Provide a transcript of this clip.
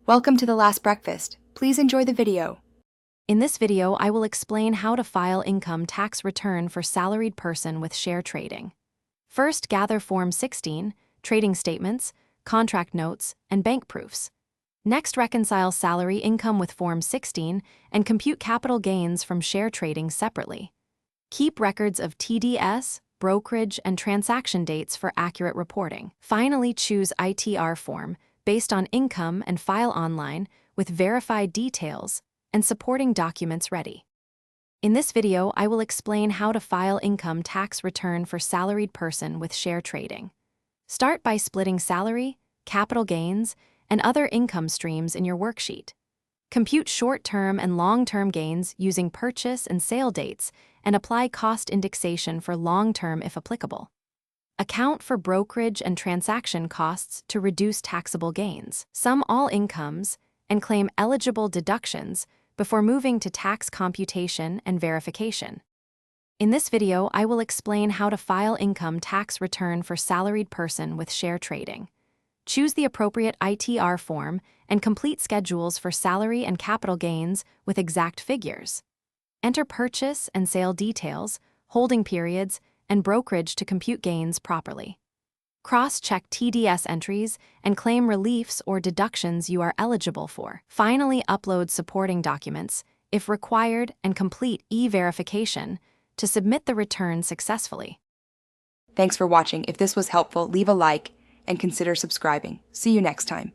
Welcome to The Last Breakfast. Please enjoy the video. In this video, I will explain how to file income tax return for salaried person with share trading. First, gather Form 16, trading statements, contract notes, and bank proofs. Next, reconcile salary income with Form 16 and compute capital gains from share trading separately. Keep records of TDS, brokerage, and transaction dates for accurate reporting. Finally, choose ITR form based on income and file online with verified details and supporting documents ready. In this video, I will explain how to file income tax return for salaried person with share trading. Start by splitting salary, capital gains, and other income streams in your worksheet. Compute short-term and long-term gains using purchase and sale dates and apply cost indexation for long-term if applicable. Account for brokerage and transaction costs to reduce taxable gains. Sum all incomes and claim eligible deductions before moving to tax computation and verification. In this video, I will explain how to file income tax return for salaried person with share trading. Choose the appropriate ITR form and complete schedules for salary and capital gains with exact figures. Enter purchase and sale details, holding periods, and brokerage to compute gains properly. Cross-check TDS entries and claim reliefs or deductions you are eligible for. Finally, upload supporting documents, if required, and complete e-verification to submit the return successfully. Thanks for watching. If this was helpful, leave a like and consider subscribing. See you next time.